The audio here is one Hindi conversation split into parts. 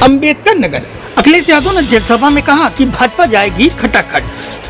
अम्बेडकर नगर। अखिलेश यादव ने जनसभा में कहा कि भाजपा जाएगी खटाखट।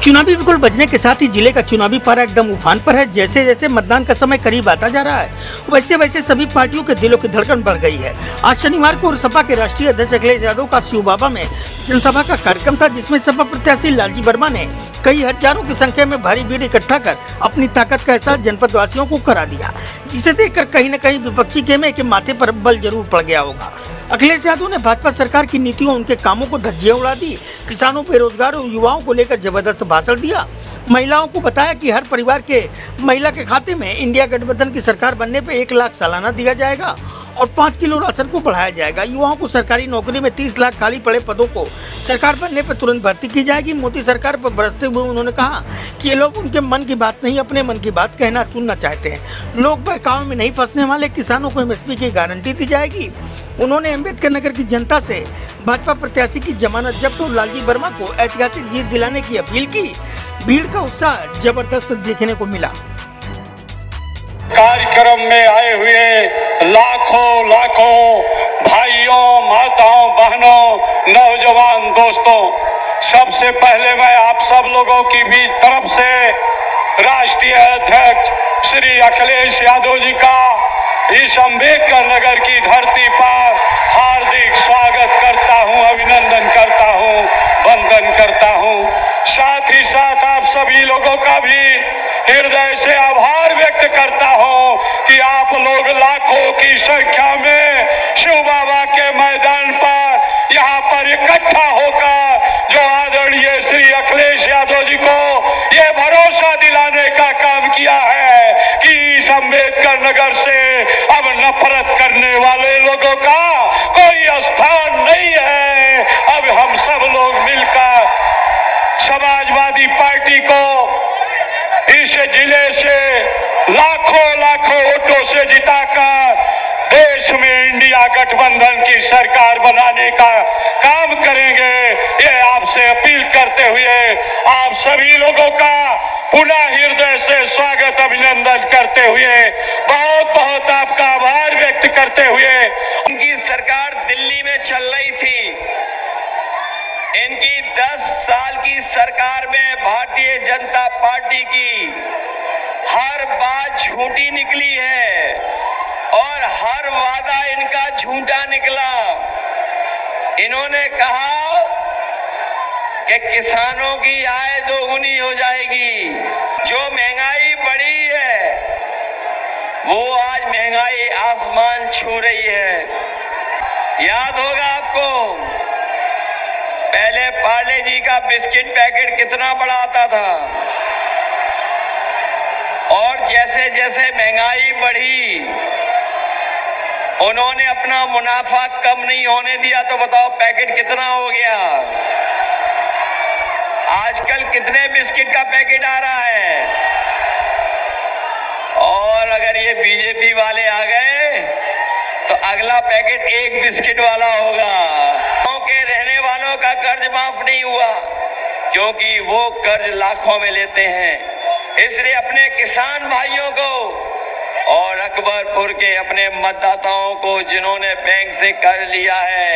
चुनावी बिगुल बजने के साथ ही जिले का चुनावी पारा एकदम उफान पर है। जैसे जैसे मतदान का समय करीब आता जा रहा है, वैसे वैसे सभी पार्टियों के दिलों की धड़कन बढ़ गई है। आज शनिवार को सपा के राष्ट्रीय अध्यक्ष अखिलेश यादव का शिवबाबा में जनसभा का कार्यक्रम था, जिसमें सपा प्रत्याशी लालजी वर्मा ने कई हजारों की संख्या में भारी भीड़ इकट्ठा कर अपनी ताकत का एहसास जनपद वासियों को करा दिया, जिसे देखकर कहीं न कहीं विपक्षी खेमे के माथे पर बल जरूर पड़ गया होगा। अखिलेश यादव ने भाजपा सरकार की नीतियों, उनके कामों को धज्जियां उड़ा दी। किसानों, बेरोजगार और युवाओं को लेकर जबरदस्त भाषण दिया। महिलाओं को बताया कि हर परिवार के महिला के खाते में इंडिया गठबंधन की सरकार बनने पे 1 लाख सालाना दिया जाएगा और 5 किलो राशन को बढ़ाया जाएगा। युवाओं को सरकारी नौकरी में 30 लाख खाली पड़े पदों को सरकार बनने पर तुरंत भर्ती की जाएगी। मोदी सरकार पर बरसते हुए उन्होंने कहा कि ये लोग उनके मन की बात नहीं, अपने मन की बात कहना सुनना चाहते हैं। लोग बहकावे में नहीं फंसने वाले। किसानों को एमएसपी की गारंटी दी जाएगी। उन्होंने अम्बेडकर नगर की जनता से भाजपा प्रत्याशी की जमानत जब्त और लालजी वर्मा को ऐतिहासिक जीत दिलाने की अपील की। भीड़ का उत्साह जबरदस्त देखने को मिला। कार्यक्रम में आए हुए लाखों लाखों भाइयों, माताओं, बहनों, नौजवान दोस्तों, सबसे पहले मैं आप सब लोगों की भी तरफ से राष्ट्रीय अध्यक्ष श्री अखिलेश यादव जी का इस अम्बेडकर नगर की धरती पर हार्दिक स्वागत करता हूं, अभिनंदन करता हूं, वंदन करता हूं। साथ ही साथ आप सभी लोगों का भी हृदय से आभार व्यक्त करता हूं कि आप लोग लाखों की संख्या में शिव बाबा के मैदान पर यहाँ पर इकट्ठा होकर जो आदरणीय श्री अखिलेश यादव जी को ये भरोसा दिलाने का काम किया है कि इस अम्बेडकर नगर से अब नफरत करने वाले लोगों का कोई स्थान नहीं है। अब हम सब लोग मिलकर समाजवादी पार्टी को इस जिले से लाखों लाखों वोटों से जिताकर देश में इंडिया गठबंधन की सरकार बनाने का काम करेंगे। ये आपसे अपील करते हुए आप सभी लोगों का पुनः हृदय से स्वागत, अभिनंदन करते हुए बहुत बहुत आपका आभार व्यक्त करते हुए, उनकी सरकार दिल्ली में चल रही थी। इनकी 10 साल की सरकार में भारतीय जनता पार्टी की हर बात झूठी निकली है और हर वादा इनका झूठा निकला। इन्होंने कहा कि किसानों की आय दोगुनी हो जाएगी। जो महंगाई बढ़ी है वो आज महंगाई आसमान छू रही है। याद होगा आपको, पहले पार्ले जी का बिस्किट पैकेट कितना बड़ा आता था और जैसे जैसे महंगाई बढ़ी उन्होंने अपना मुनाफा कम नहीं होने दिया। तो बताओ पैकेट कितना हो गया? आजकल कितने बिस्किट का पैकेट आ रहा है? और अगर ये बीजेपी वाले आ गए तो अगला पैकेट 1 बिस्किट वाला होगा। गांव के रहने वालों का कर्ज माफ नहीं हुआ क्योंकि वो कर्ज लाखों में लेते हैं। इसलिए अपने किसान भाइयों को और अकबरपुर के अपने मतदाताओं को जिन्होंने बैंक से कर्ज लिया है,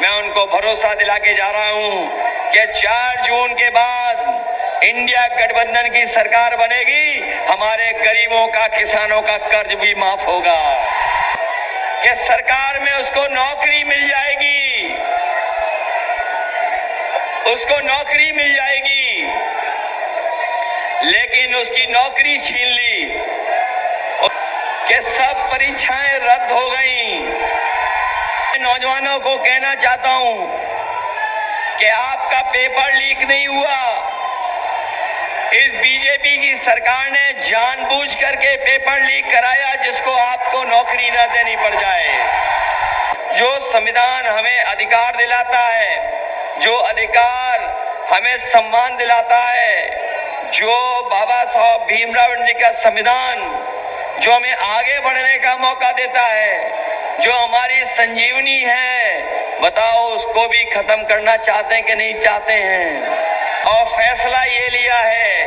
मैं उनको भरोसा दिला के जा रहा हूं कि 4 जून के बाद इंडिया गठबंधन की सरकार बनेगी। हमारे गरीबों का, किसानों का कर्ज भी माफ होगा, कि सरकार में उसको नौकरी मिल जाएगी, उसको नौकरी मिल जाएगी। लेकिन उसकी नौकरी छीन ली कि सब परीक्षाएं रद्द हो गई। नौजवानों को कहना चाहता हूं कि आपका पेपर लीक नहीं हुआ। इस बीजेपी की सरकार ने जानबूझ करके पेपर लीक कराया जिसको आपको नौकरी न देनी पड़ जाए। जो संविधान हमें अधिकार दिलाता है, जो अधिकार हमें सम्मान दिलाता है, जो बाबा साहब भीमराव जी का संविधान जो हमें आगे बढ़ने का मौका देता है, जो हमारी संजीवनी है, बताओ उसको भी खत्म करना चाहते हैं कि नहीं चाहते हैं? और फैसला ये लिया है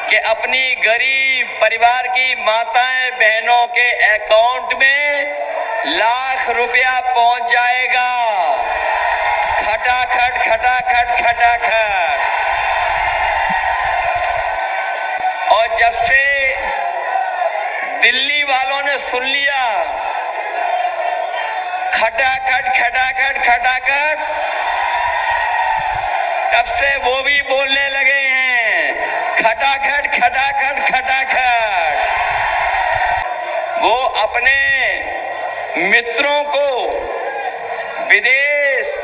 कि अपनी गरीब परिवार की माताएं बहनों के अकाउंट में लाख रुपया पहुंच जाएगा। खटाखट खटाखट खटाखट। और जब से दिल्ली वालों ने सुन लिया खटाखट खटाखट खटाखट, तब से वो भी बोलने लगे हैं खटाखट खटाखट खटाखट। वो अपने मित्रों को विदेश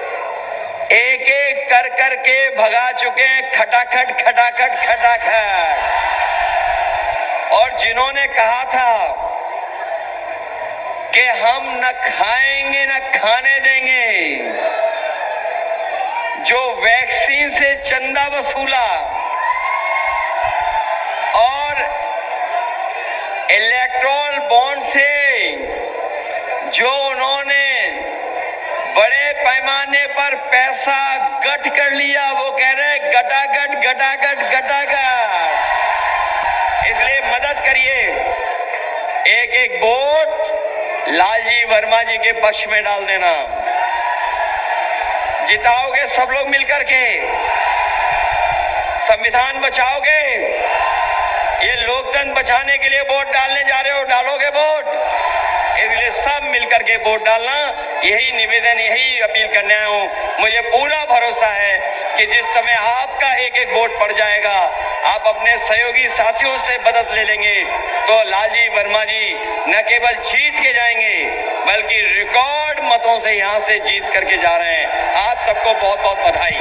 एक एक कर कर के भगा चुके हैं खटाखट खटाखट खटाखट। और जिन्होंने कहा था कि हम न खाएंगे न खाने देंगे, जो वैक्सीन से चंदा वसूला और इलेक्ट्रोल बॉन्ड से जो उन्होंने बड़े पैमाने पर पैसा गठ कर लिया, वो कह रहे गटागट गटागट गटागट। इसलिए मदद करिए, एक एक वोट लालजी वर्मा जी के पक्ष में डाल देना। जिताओगे सब लोग मिलकर के, संविधान बचाओगे, ये लोकतंत्र बचाने के लिए वोट डालने जा रहे हो, डालोगे वोट। इसलिए सब मिलकर के वोट डालना, यही निवेदन, यही अपील करने आया हूं। मुझे पूरा भरोसा है कि जिस समय आपका एक एक वोट पड़ जाएगा, आप अपने सहयोगी साथियों से मदद ले लेंगे, तो लालजी वर्मा जी न केवल जीत के जाएंगे बल्कि रिकॉर्ड मतों से यहां से जीत करके जा रहे हैं। आप सबको बहुत बहुत बधाई।